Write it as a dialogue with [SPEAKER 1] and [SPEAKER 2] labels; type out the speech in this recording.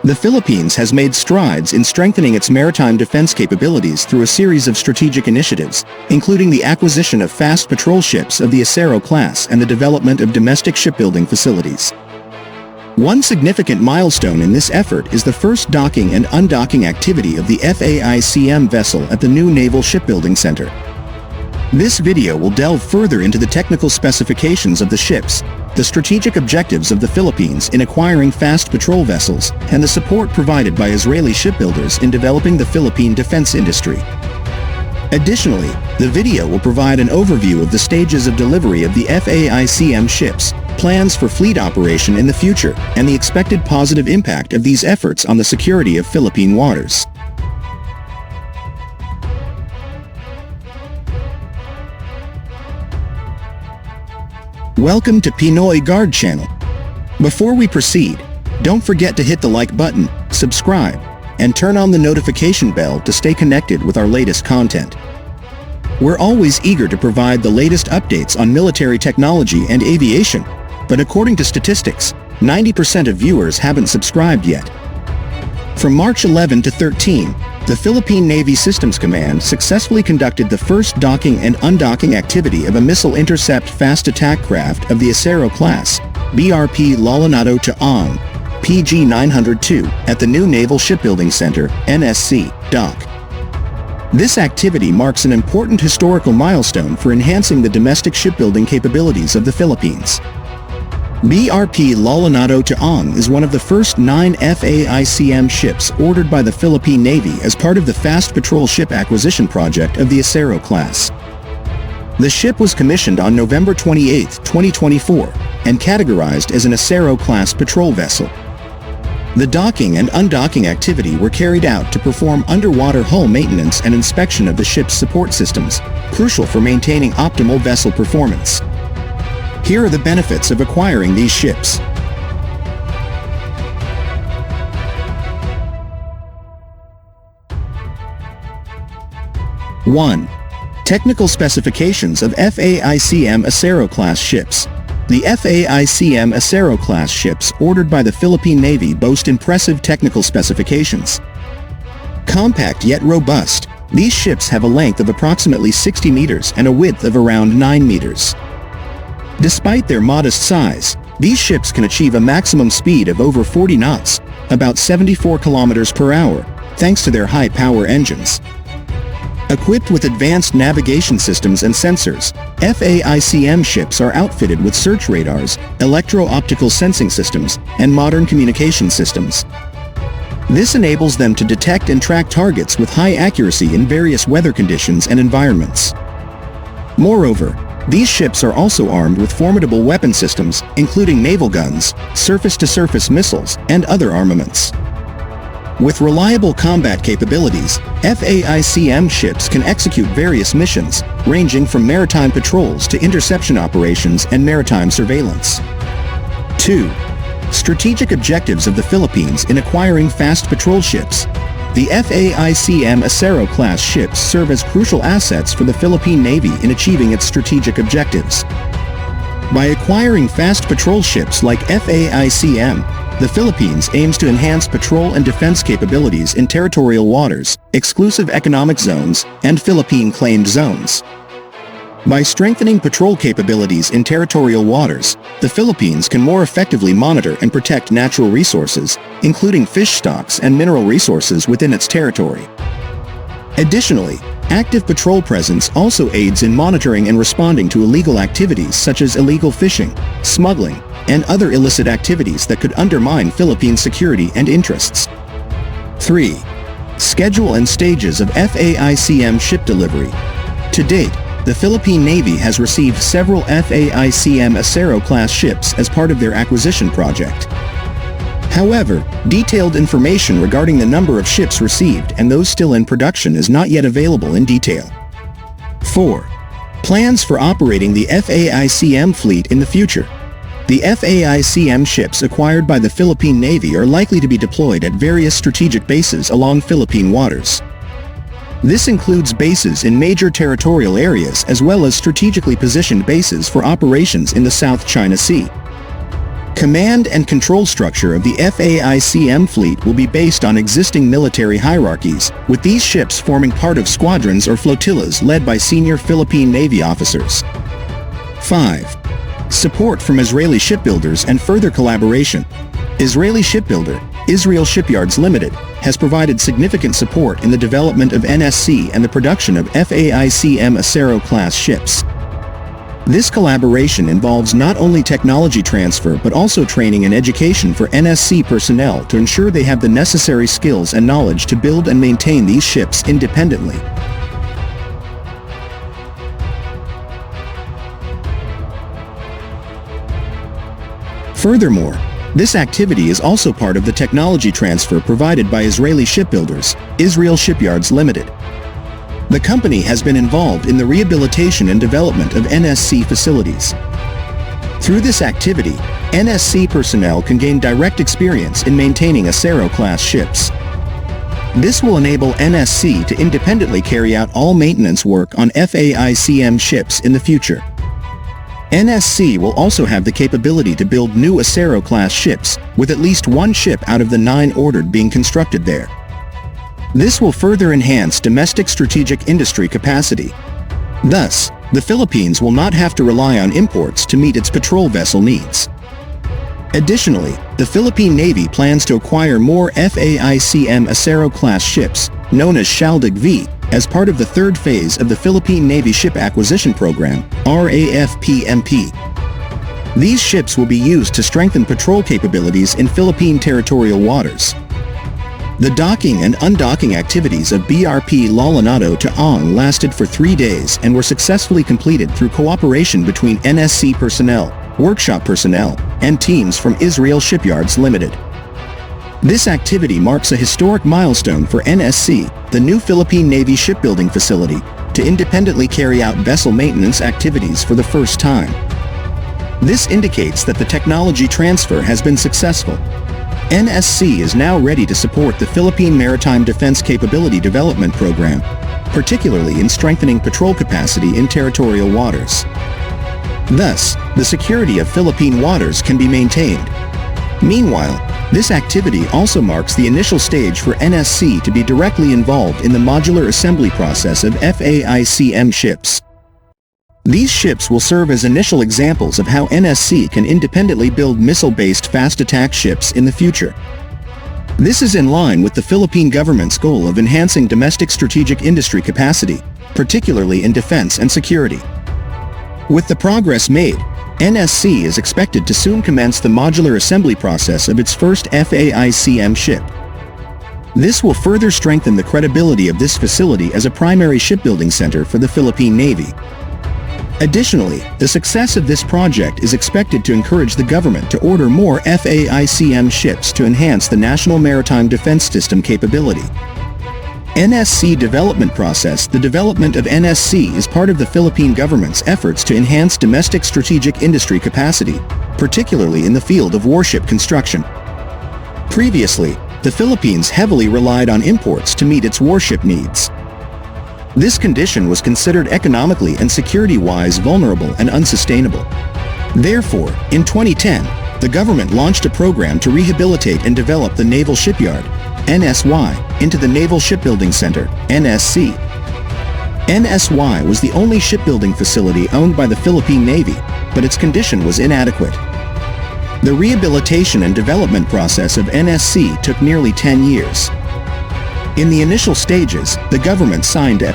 [SPEAKER 1] The Philippines has made strides in strengthening its maritime defense capabilities through a series of strategic initiatives, including the acquisition of fast patrol ships of the Acero class and the development of domestic shipbuilding facilities. One significant milestone in this effort is the first docking and undocking activity of the FAIZ-M vessel at the new Naval Shipbuilding Center. This video will delve further into the technical specifications of the ships, the strategic objectives of the Philippines in acquiring fast patrol vessels, and the support provided by Israeli shipbuilders in developing the Philippine defense industry. Additionally, the video will provide an overview of the stages of delivery of the FAIZ-M ships, plans for fleet operation in the future, and the expected positive impact of these efforts on the security of Philippine waters. Welcome to Pinoy Guard Channel. Before we proceed, don't forget to hit the like button, subscribe, and turn on the notification bell to stay connected with our latest content. We're always eager to provide the latest updates on military technology and aviation, but according to statistics, 90% of viewers haven't subscribed yet. From March 11 to 13, the Philippine Navy Systems Command successfully conducted the first docking and undocking activity of a missile intercept fast attack craft of the Acero class, BRP Lalanado Chaang, PG-902, at the new Naval Shipbuilding Center, NSC, dock. This activity marks an important historical milestone for enhancing the domestic shipbuilding capabilities of the Philippines. BRP Lalanado Chaang is one of the first 9 FAIZ-M ships ordered by the Philippine Navy as part of the Fast Patrol Ship Acquisition Project of the Acero class. The ship was commissioned on November 28, 2024, and categorized as an Acero class patrol vessel. The docking and undocking activity were carried out to perform underwater hull maintenance and inspection of the ship's support systems, crucial for maintaining optimal vessel performance. Here are the benefits of acquiring these ships. One. Technical specifications of FAIZ-M Acero class ships. The FAIZ-M Acero class ships ordered by the Philippine Navy boast impressive technical specifications. Compact yet robust, these ships have a length of approximately 60 meters and a width of around 9 meters. Despite their modest size, these ships can achieve a maximum speed of over 40 knots, about 74 kilometers per hour, thanks to their high-power engines. Equipped with advanced navigation systems and sensors, FAIZ-M ships are outfitted with search radars, electro-optical sensing systems, and modern communication systems. This enables them to detect and track targets with high accuracy in various weather conditions and environments. Moreover, these ships are also armed with formidable weapon systems, including naval guns, surface-to-surface missiles, and other armaments. With reliable combat capabilities, FAIZ-M ships can execute various missions, ranging from maritime patrols to interception operations and maritime surveillance. 2. Strategic objectives of the Philippines in acquiring fast patrol ships. The FAIZ-M Acero class ships serve as crucial assets for the Philippine Navy in achieving its strategic objectives. By acquiring fast patrol ships like FAIZ-M, the Philippines aims to enhance patrol and defense capabilities in territorial waters, exclusive economic zones, and Philippine-claimed zones. By strengthening patrol capabilities in territorial waters, the Philippines can more effectively monitor and protect natural resources, including fish stocks and mineral resources within its territory. Additionally, active patrol presence also aids in monitoring and responding to illegal activities such as illegal fishing, smuggling, and other illicit activities that could undermine Philippine security and interests. 3. Schedule and stages of FAIZ-M ship delivery. To date, the Philippine Navy has received several FAIZ-M Acero class ships as part of their acquisition project. However, detailed information regarding the number of ships received and those still in production is not yet available in detail. 4. Plans for operating the FAIZ-M fleet in the future. The FAIZ-M ships acquired by the Philippine Navy are likely to be deployed at various strategic bases along Philippine waters. This includes bases in major territorial areas as well as strategically positioned bases for operations in the South China Sea. Command and control structure of the FAIZ-M fleet will be based on existing military hierarchies, with these ships forming part of squadrons or flotillas led by senior Philippine Navy officers. 5. Support from Israeli shipbuilders and further collaboration. Israeli shipbuilder, Israel Shipyards Limited, has provided significant support in the development of NSC and the production of FAIZ-M Acero-class ships. This collaboration involves not only technology transfer but also training and education for NSC personnel to ensure they have the necessary skills and knowledge to build and maintain these ships independently. Furthermore, this activity is also part of the technology transfer provided by Israeli shipbuilders, Israel Shipyards Limited. The company has been involved in the rehabilitation and development of NSC facilities. Through this activity, NSC personnel can gain direct experience in maintaining Acero-class ships. This will enable NSC to independently carry out all maintenance work on FAIZ-M ships in the future. NSC will also have the capability to build new Acero-class ships, with at least one ship out of the 9 ordered being constructed there. This will further enhance domestic strategic industry capacity. Thus, the Philippines will not have to rely on imports to meet its patrol vessel needs. Additionally, the Philippine Navy plans to acquire more FAIZ-M Acero-class ships, known as Shipyard V, as part of the third phase of the Philippine Navy Ship Acquisition Program, RAFPMP. These ships will be used to strengthen patrol capabilities in Philippine territorial waters. The docking and undocking activities of BRP Lalanado to Ong lasted for 3 days and were successfully completed through cooperation between NSC personnel, workshop personnel, and teams from Israel Shipyards Limited. This activity marks a historic milestone for NSC, the new Philippine Navy shipbuilding facility, to independently carry out vessel maintenance activities for the first time. This indicates that the technology transfer has been successful. NSC is now ready to support the Philippine Maritime Defense Capability Development Program, particularly in strengthening patrol capacity in territorial waters. Thus, the security of Philippine waters can be maintained. Meanwhile, this activity also marks the initial stage for NSC to be directly involved in the modular assembly process of FAIZ-M ships. These ships will serve as initial examples of how NSC can independently build missile-based fast attack ships in the future. This is in line with the Philippine government's goal of enhancing domestic strategic industry capacity, particularly in defense and security. With the progress made, NSC is expected to soon commence the modular assembly process of its first FAIZ-M ship. This will further strengthen the credibility of this facility as a primary shipbuilding center for the Philippine Navy. Additionally, the success of this project is expected to encourage the government to order more FAIZ-M ships to enhance the national maritime defense system capability. NSC development process. The development of NSC is part of the Philippine government's efforts to enhance domestic strategic industry capacity, particularly in the field of warship construction. Previously, the Philippines heavily relied on imports to meet its warship needs. This condition was considered economically and security-wise vulnerable and unsustainable. Therefore, in 2010, the government launched a program to rehabilitate and develop the Naval Shipyard, NSY, into the Naval Shipbuilding Center, NSC. NSY was the only shipbuilding facility owned by the Philippine Navy, but its condition was inadequate. The rehabilitation and development process of NSC took nearly 10 years. In the initial stages, the government signed a